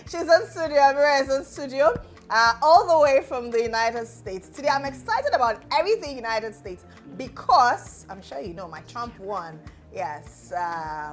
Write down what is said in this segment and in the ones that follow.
She's in studio. Amirror is in studio. All the way from the United States. Today I'm excited about everything United States because I'm sure you know my Trump won. Yes,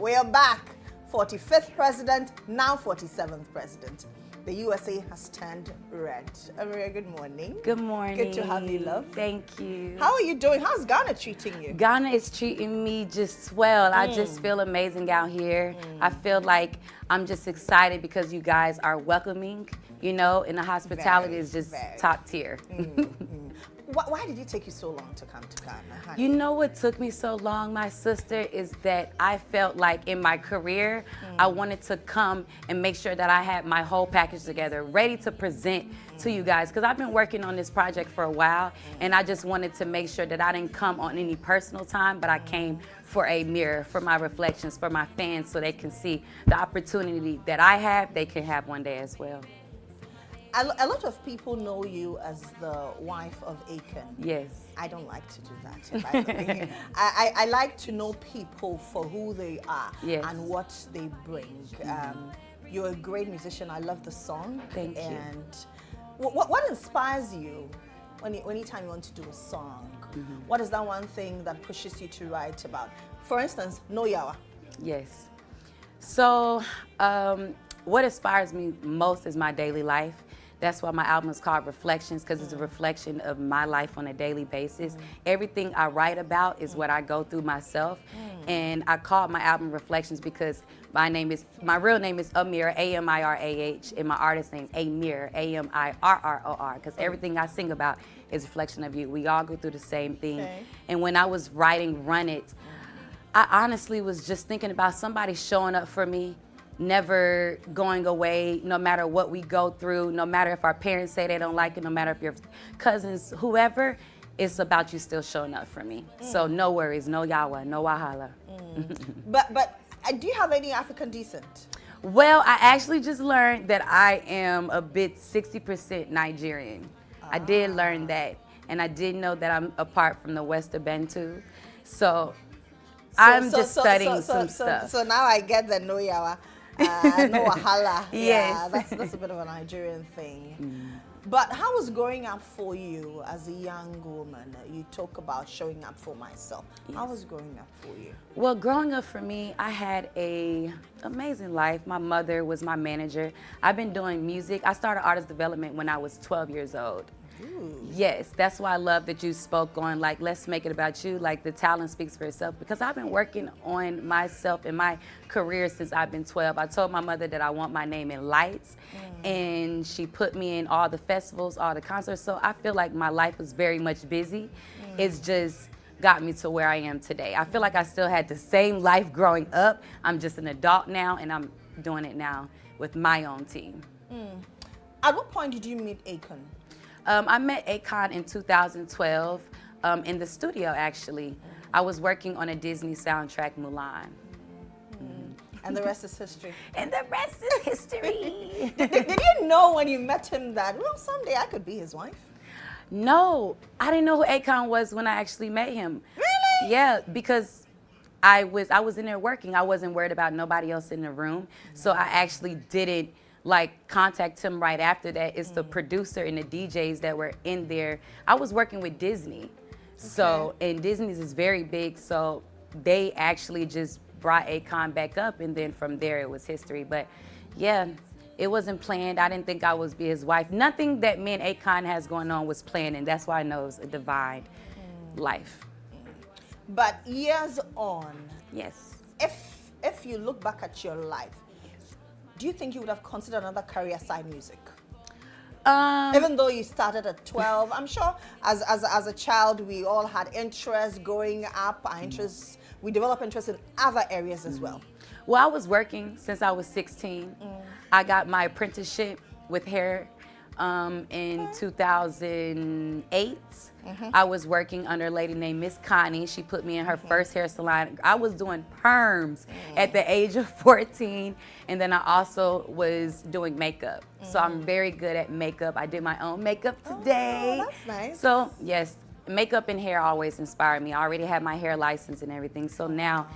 we are back. 45th president, now 47th president. The USA has turned red. Amirror, good morning. Good morning. Good to have you, love. Thank you. How are you doing? How's Ghana treating you? Ghana is treating me just swell. I just feel amazing out here. I feel like I'm just excited because you guys are welcoming, you know, and the hospitality is just top tier. Why did it take you so long to come to Ghana, honey? You know what took me so long, my sister, is that I felt like in my career, I wanted to come and make sure that I had my whole package together, ready to present to you guys. Because I've been working on this project for a while, and I just wanted to make sure that I didn't come on any personal time, but I came for a mirror, for my reflections, for my fans, so they can see the opportunity that I have, they can have one day as well. A lot of people know you as the wife of Akon. Yes. I don't like to do that, by the way. I like to know people for who they are and what they bring. You're a great musician. I love the song. Thank you. And what inspires you anytime you want to do a song? What is that one thing that pushes you to write about? For instance, No Yawa. Yes. So what inspires me most is my daily life. That's why my album is called Reflections, because it's a reflection of my life on a daily basis. Everything I write about is what I go through myself. And I called my album Reflections because my real name is Amirror, A-M-I-R-A-H, and my artist name Amirror, A-M-I-R-R-O-R, because everything I sing about is a reflection of you. We all go through the same thing. And when I was writing Run It, I honestly was just thinking about somebody showing up for me, never going away, no matter what we go through, no matter if our parents say they don't like it, no matter if your cousins, whoever, it's about you still showing up for me. So no worries, no yawa, no wahala. But do you have any African descent? Well, I actually just learned that I am a bit 60% Nigerian. I did learn that, and I did know that I'm a part from the West of Bantu. So I'm just studying some stuff. So now I get the no yawa. No wahala. Yes. Yeah, that's a bit of a Nigerian thing. But how was growing up for you as a young woman? You talk about showing up for myself. How was growing up for you? Well, growing up for me, I had an amazing life. My mother was my manager. I've been doing music. I started artist development when I was 12 years old. Yes, that's why I love that you spoke on, like, let's make it about you, like the talent speaks for itself, because I've been working on myself and my career since I've been 12. I told my mother that I want my name in lights, and she put me in all the festivals, all the concerts, so I feel like my life was very much busy. It's just got me to where I am today. I feel like I still had the same life growing up. I'm just an adult now, and I'm doing it now with my own team. At what point did you meet Akon? I met Akon in 2012 in the studio, actually. I was working on a Disney soundtrack, Mulan. And the rest is history. And the rest is history. Did you know when you met him that, well, someday I could be his wife? No, I didn't know who Akon was when I actually met him. Really? Yeah, because I was in there working. I wasn't worried about nobody else in the room. So I actually didn't contact him right after that. It's the producer and the DJs that were in there. I was working with Disney. So, and Disney's is very big, so they actually just brought Akon back up, and then from there it was history. But yeah, it wasn't planned. I didn't think I would be his wife. Nothing that me and Akon has going on was planned, and that's why I know it's a divine life. But years on, Yes. if you look back at your life, do you think you would have considered another career aside music? Even though you started at 12, I'm sure as a child we all had interests growing up. Our interests, we develop interest in other areas as well. Well, I was working since I was 16. I got my apprenticeship with hair in 2008. I was working under a lady named Miss Connie. She put me in her first hair salon. I was doing perms at the age of 14, and then I also was doing makeup. So I'm very good at makeup. I did my own makeup today. Oh, that's nice. So yes, makeup and hair always inspired me. I already had my hair license and everything. So now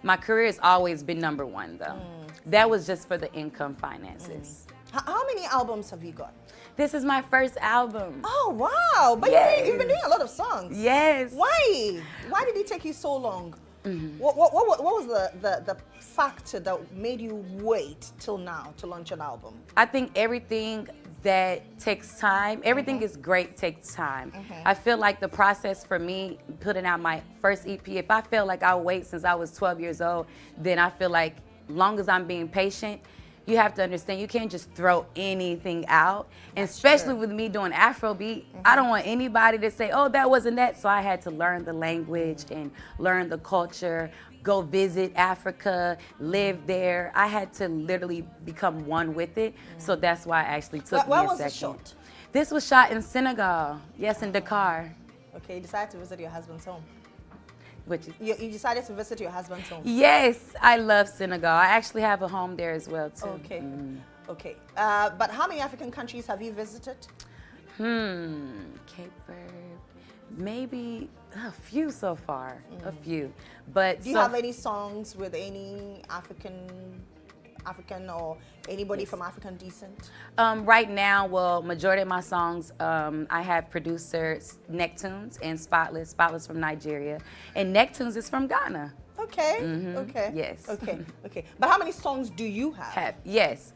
my career has always been #1 though. That was just for the income finances. How many albums have you got? This is my first album. Oh, wow. But Yes. you've been doing a lot of songs. Yes. Why? Why did it take you so long? What was the factor that made you wait till now to launch an album? I think everything that takes time, everything is great, takes time. I feel like the process for me putting out my first EP, if I felt like I would wait since I was 12 years old, then I feel like long as I'm being patient, you have to understand you can't just throw anything out. And especially with me doing Afrobeat, I don't want anybody to say, oh, that wasn't that. So I had to learn the language and learn the culture, go visit Africa, live there. I had to literally become one with it. So that's why it actually took me a second. Where was it shot? This was shot in Senegal. Yes, in Dakar. Okay, you decided to visit your husband's home. Which is, You decided to visit your husband's home. yes, I love Senegal. I actually have a home there as well, too. Okay. Okay. But how many African countries have you visited? Cape Verde, maybe a few so far, a few. But Do you have any songs with any African or anybody from African descent? Right now, well, majority of my songs, I have producers Necktunes and Spotless. Spotless from Nigeria, and Necktunes is from Ghana. Okay. Okay. Yes. Okay. Okay. But how many songs do you have? Yes.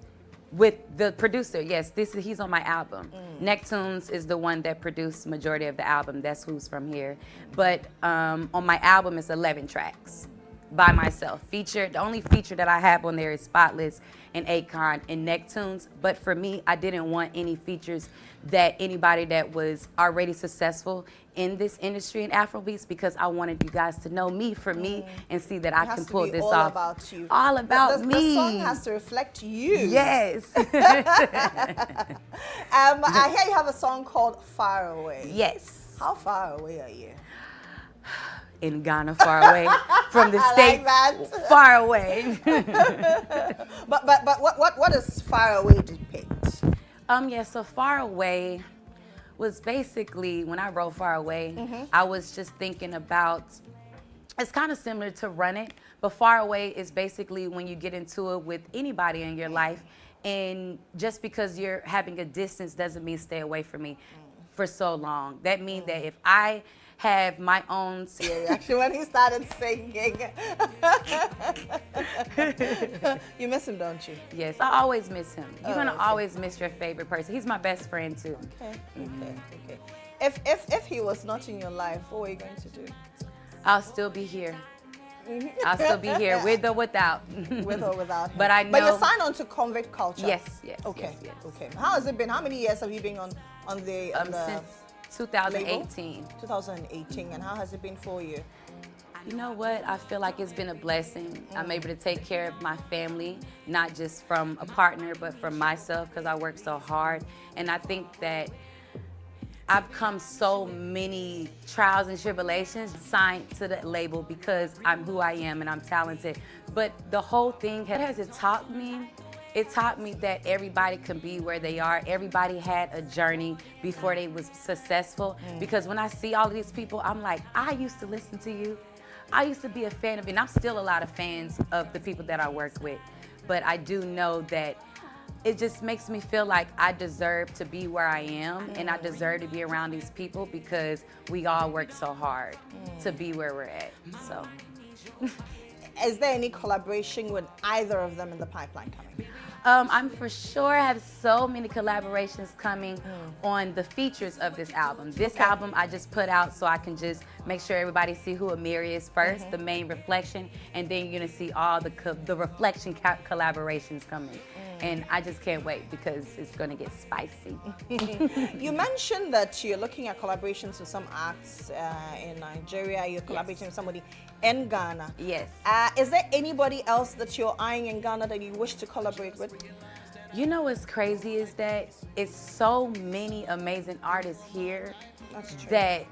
With the producer, yes, he's on my album. Necktunes is the one that produced majority of the album. That's who's from here. But on my album, it's 11 tracks by myself. The only feature that I have on there is Spotless and Akon and Necktunes. But for me, I didn't want any features that anybody that was already successful in this industry in Afrobeats, because I wanted you guys to know me for me and see that I can pull this off. All about you. All about me. The song has to reflect you. Yes. I hear you have a song called Far Away. Yes. How far away are you? In Ghana, far away from the I States, like that. far away. But what does Far Away depict? Yeah, so Far Away was basically, when I wrote Far Away, I was just thinking about, it's kind of similar to Run It, but Far Away is basically when you get into it with anybody in your life, and just because you're having a distance doesn't mean stay away from me for so long. That means that if I have my own... Actually, when he started singing, you miss him, don't you? Yes, I always miss him. You're gonna always miss your favorite person. He's my best friend too. Okay. If he was not in your life, what were you going to do? I'll still be here. I'll still be here, with or without. With or without him. But I know. But you're signed on to Convict Culture. Yes. Okay. Yes. Okay. How has it been? How many years have you been on the since 2018. 2018. And how has it been for you? You know what? I feel like it's been a blessing. I'm able to take care of my family, not just from a partner, but from myself, because I work so hard. And I think that I've come so many trials and tribulations signed to the label because I'm who I am and I'm talented. But the whole thing, what has it taught me? It taught me that everybody can be where they are. Everybody had a journey before they was successful. Because when I see all of these people, I'm like, I used to listen to you. I used to be a fan of it, and I'm still a lot of fans of the people that I work with. But I do know that it just makes me feel like I deserve to be where I am, and I deserve to be around these people because we all work so hard to be where we're at. So, is there any collaboration with either of them in the pipeline coming? I'm for sure have so many collaborations coming on the features of this album. This album I just put out so I can just make sure everybody see who Amirror is first, the main reflection, and then you're gonna see all the reflection collaborations coming. And I just can't wait because it's gonna get spicy. You mentioned that you're looking at collaborations with some acts in Nigeria. You're collaborating with somebody in Ghana. Yes. Is there anybody else that you're eyeing in Ghana that you wish to collaborate with? You know what's crazy is that it's so many amazing artists here that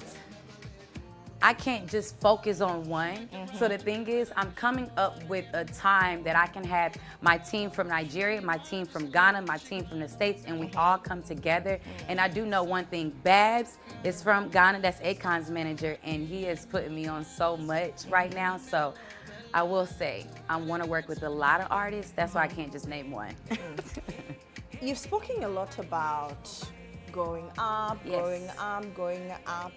I can't just focus on one. So the thing is, I'm coming up with a time that I can have my team from Nigeria, my team from Ghana, my team from the States, and we all come together. And I do know one thing, Babs is from Ghana, that's Akon's manager, and he is putting me on so much right now. So I will say, I want to work with a lot of artists. That's why I can't just name one. You've spoken a lot about growing up, Yes. growing up.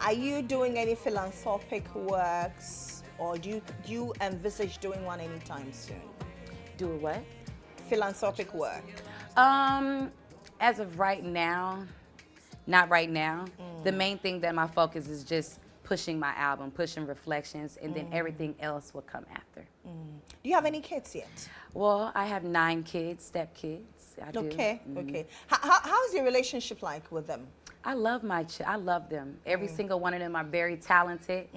Are you doing any philanthropic works, or do you envisage doing one anytime soon? Do what? Philanthropic work. As of right now, not right now. The main thing that my focus is just pushing my album, pushing Reflections, and then everything else will come after. Do you have any kids yet? Well, I have 9 kids, step-kids. I do. Okay, okay. How's your relationship like with them? I love I love them. Every single one of them are very talented.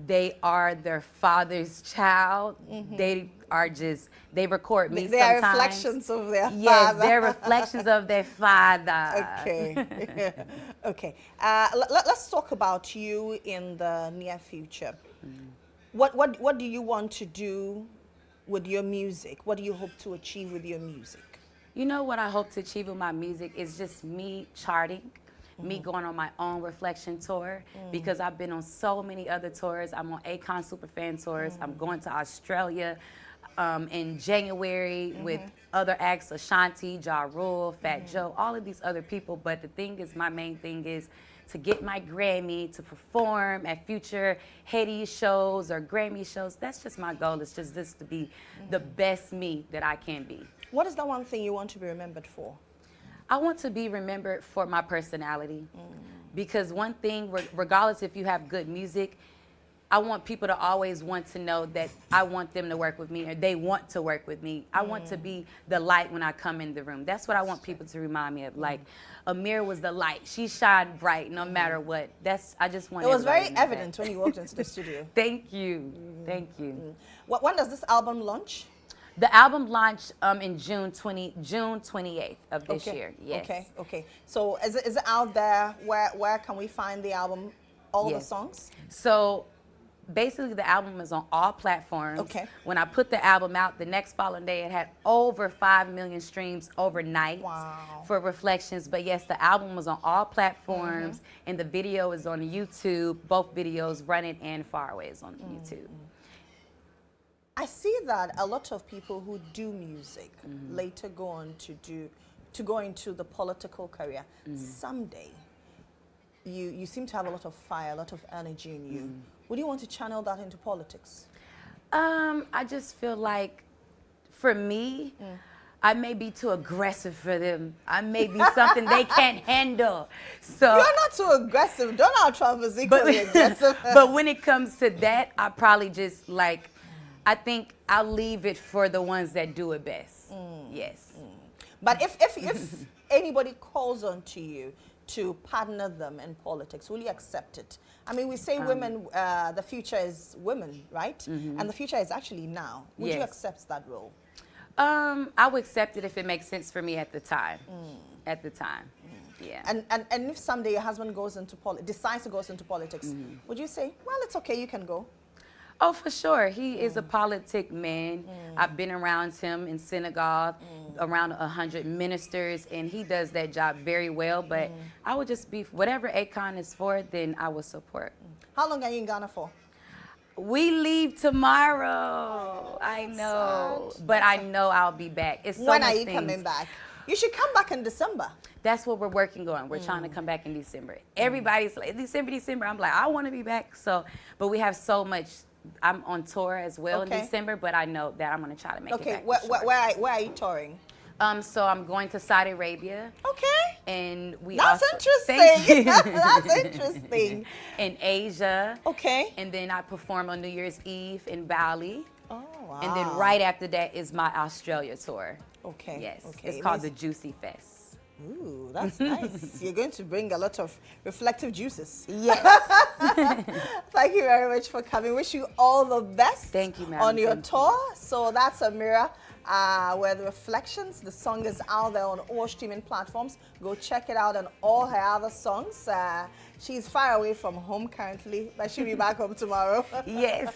They are their father's child. They are just, they record me They sometimes. are reflections of their Yes, father. they're reflections of their father. Okay. Okay. Let's talk about you in the near future. What do you want to do with your music? What do you hope to achieve with your music? You know what I hope to achieve with my music is just me charting, me going on my own reflection tour, because I've been on so many other tours. I'm on Akon Superfan tours. I'm going to Australia in January with other acts, Ashanti, GHOne, Fat Joe, all of these other people. But the thing is, my main thing is to get my Grammy, to perform at future Haiti shows or Grammy shows. That's just my goal. It's just this to be the best me that I can be. What is the one thing you want to be remembered for? I want to be remembered for my personality, because one thing, regardless if you have good music, I want people to always want to know that I want them to work with me, or they want to work with me. I want to be the light when I come in the room. That's what I want people to remind me of. Like, Amirror was the light. She shined bright no matter what. I just want It was very everybody to know evident that. when you walked into the studio. Thank you. Thank you. When does this album launch? The album launched in June 28th of this year. Yes. Okay, okay. So is it out there? Where can we find the album? All the Yes. songs? So basically the album is on all platforms. Okay. When I put the album out, the next following day it had over 5 million streams overnight. Wow. For Reflections. But yes, the album was on all platforms, and the video is on YouTube. Both videos, Run It and Far Away, is on YouTube. I see that a lot of people who do music later go on to go into the political career. Someday, you seem to have a lot of fire, a lot of energy in you. Would you want to channel that into politics? I just feel like, for me, I may be too aggressive for them. I may be something they can't handle. So You're not too aggressive. Donald Trump is equally aggressive. but when it comes to that, I probably just like, I think I'll leave it for the ones that do it best. Yes. But if anybody calls on to you to partner them in politics, will you accept it? I mean, we say women, the future is women, right? And the future is actually now. Would you Yes. accept that role? I would accept it if it makes sense for me at the time. At the time. Yeah. And if someday your husband decides to go into politics, would you say, well, it's okay, you can go? Oh, for sure. He is a politic man. I've been around him in synagogue, around 100 ministers, and he does that job very well. But I would just be, whatever Akon is for, then I will support. How long are you in Ghana for? We leave tomorrow. I know. sad. But I know I'll be back. It's so When much are you things. coming back? You should come back in December. That's what we're working on. We're trying to come back in December. Everybody's like, December. I'm like, I want to be back. So, but we have so much. I'm on tour as well in December, but I know that I'm going to try to make it back. Okay, where are you touring? So I'm going to Saudi Arabia. Okay. And we That's also, interesting. Thank you. That's interesting. In Asia. Okay. And then I perform on New Year's Eve in Bali. Oh, wow. And then right after that is my Australia tour. Okay. Yes. Okay. It's called the Juicy Fest. Ooh, that's nice. You're going to bring a lot of reflective juices. Yes. Thank you very much for coming. Wish you all the best. Thank you, ma'am. On your Thank tour. So that's Amirror with Reflections. The song is out there on all streaming platforms. Go check it out and all her other songs. She's far away from home currently, but she'll be back home tomorrow. Yes.